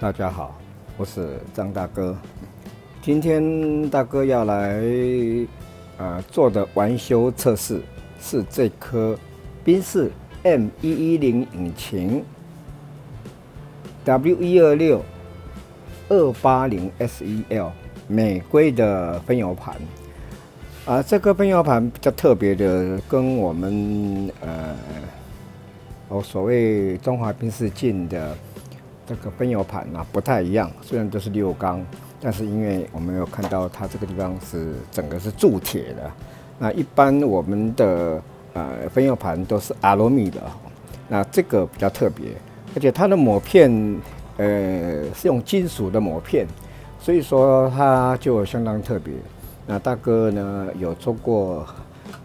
大家好，我是张大哥。今天大哥要来做的完修测试是这颗宾士 M110 引擎 W126 280 SEL 美规的分油盘。这个分油盘比较特别的，跟我们所谓中华宾士进的这个分油盘不太一样，虽然都是6缸，但是因为我们有看到它这个地方是整个是铸铁的。那一般我们的分油盘都是阿鲁米的，那这个比较特别，而且它的抹片是用金属的抹片，所以说它就相当特别。那大哥呢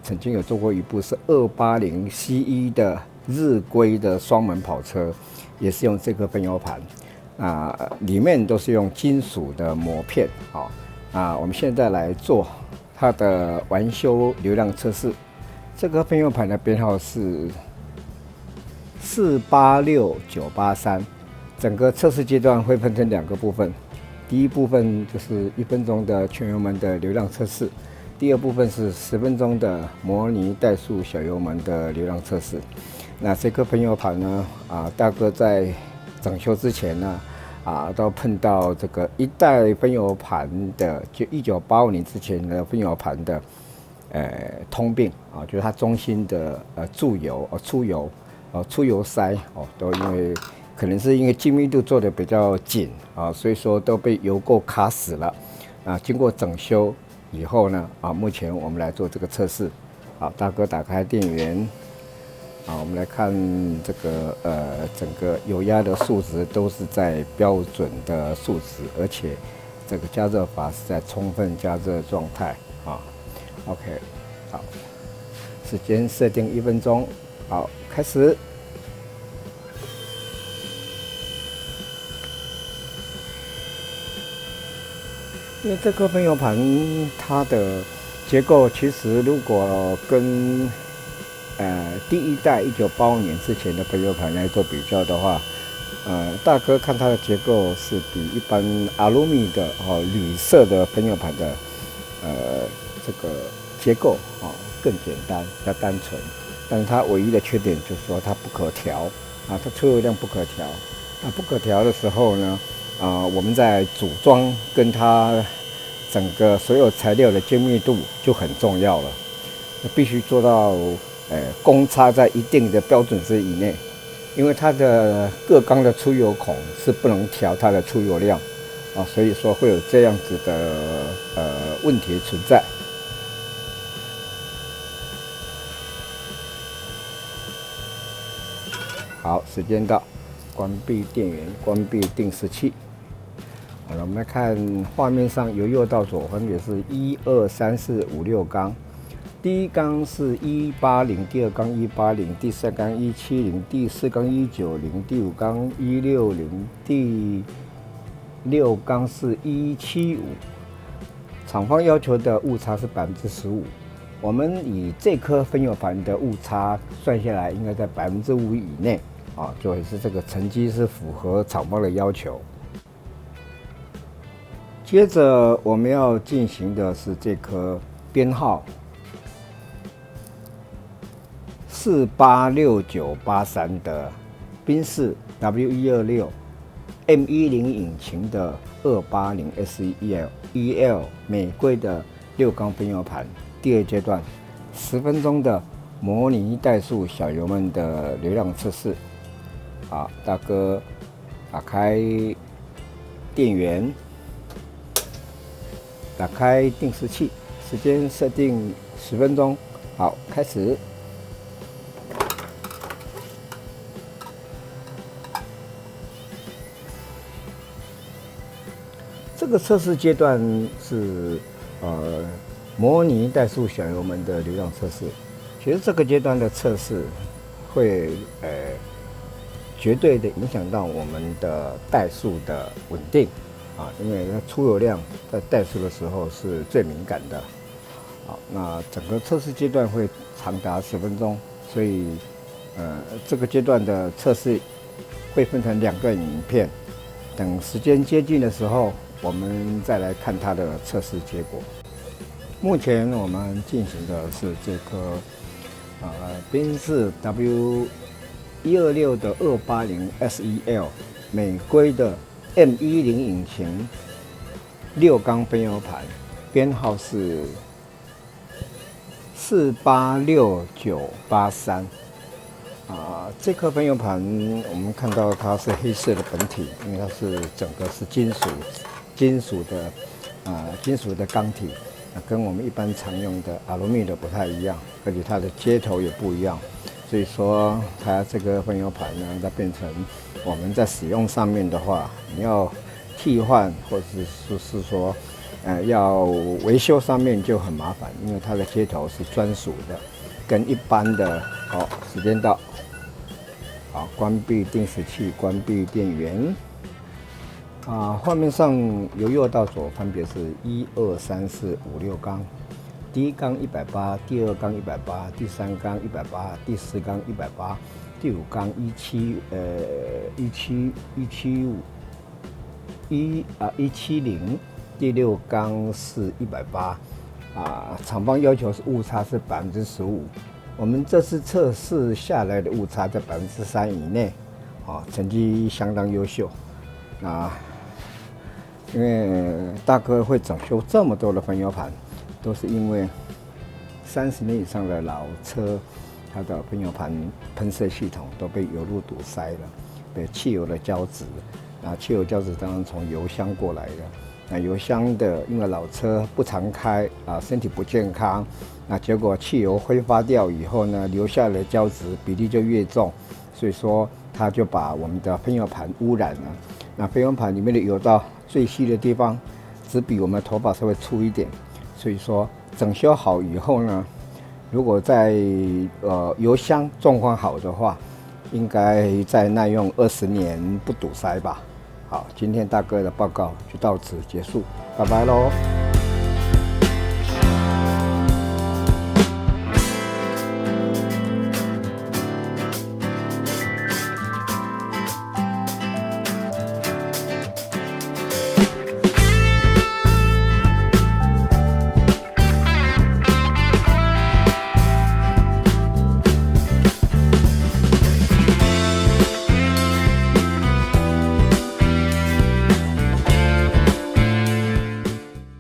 曾经有做过一部是280 C1 的日规的双门跑车。也是用这个分油盘，里面都是用金属的膜片。我们现在来做它的完修流量测试。这个分油盘的编号是486983。整个测试阶段会分成2个部分，第一部分就是1分钟的全油门的流量测试，第二部分是10分钟的模拟怠速小油门的流量测试。那这颗分油盘呢，大哥在整修之前呢，都碰到这个一代分油盘的，就1985年之前的分油盘的，通病就是它中心的注油、出油塞都因为可能是因为精密度做的比较紧所以说都被油垢卡死了。经过整修以后呢，目前我们来做这个测试。大哥打开电源。我们来看这个整个油压的数值都是在标准的数值，而且这个加热阀是在充分加热状态OK， 好，时间设定1分钟，好，开始。因为这颗分油盘它的结构其实如果跟第一代1985年之前的分油盘来做比较的话，大哥看它的结构是比一般阿鲁米的铝色的分油盘的这个结构更简单、比较单纯。但是它唯一的缺点就是说它不可调它出油量不可调。不可调的时候呢，我们在组装跟它整个所有材料的精密度就很重要了，必须做到公差在一定的标准值以内，因为它的各缸的出油孔是不能调它的出油量所以说会有这样子的问题存在。好，时间到，关闭电源，关闭定时器。好了，我们来看画面上由右到左分别是1、2、3、4、5、6缸。第一缸是180，第二缸180，第三缸170，第四缸190，第五缸160，第六缸是175。厂方要求的误差是15%，我们以这颗分油盘的误差算下来，应该在5%以内就是这个成绩是符合厂方的要求。接着我们要进行的是这颗编号486983的宾士 W126 M10引擎的280 SEL 美规的6缸分油盘，第二阶段10分钟的模拟怠速小油门的流量测试。好，大哥，打开电源，打开定时器，时间设定10分钟。好，开始。这个测试阶段是模拟怠速小油门的流量测试。其实这个阶段的测试会绝对的影响到我们的怠速的稳定啊，因为它出油量在怠速的时候是最敏感的。好，那整个测试阶段会长达10分钟，所以这个阶段的测试会分成2段影片，等时间接近的时候，我们再来看它的测试结果。目前我们进行的是这个宾士 W126 的280 SEL 美规的 M10引擎6缸分油盘，编号是486983。这颗分油盘我们看到它是黑色的本体，因为它是整个是金属的钢体，跟我们一般常用的阿鲁米的不太一样，而且它的接头也不一样，所以说它这个分油盘呢，它变成我们在使用上面的话，你要替换或者是说要维修上面就很麻烦，因为它的接头是专属的，跟一般的。好，时间到，好，关闭定时器，关闭电源。画面上由右到左分别是1、2、3、4、5、6缸，第一缸180，第二缸180，第三缸180，第四缸180，第五缸170，第六缸是180。厂方要求是误差是15%，我们这次测试下来的误差在3%以内，成绩相当优秀。因为大哥会整修这么多的分油盘，都是因为30年以上的老车，它的分油盘喷射系统都被油路堵塞了，被汽油的胶质，汽油胶质当然从油箱过来的。油箱的因为老车不常开身体不健康，结果汽油挥发掉以后呢，留下来的胶质比例就越重，所以说它就把我们的分油盘污染了。分油盘里面的油道最细的地方只比我们的头发稍微粗一点，所以说整修好以后呢，如果在油箱状况好的话，应该再耐用20年不堵塞吧。好，今天大哥的报告就到此结束，拜拜喽。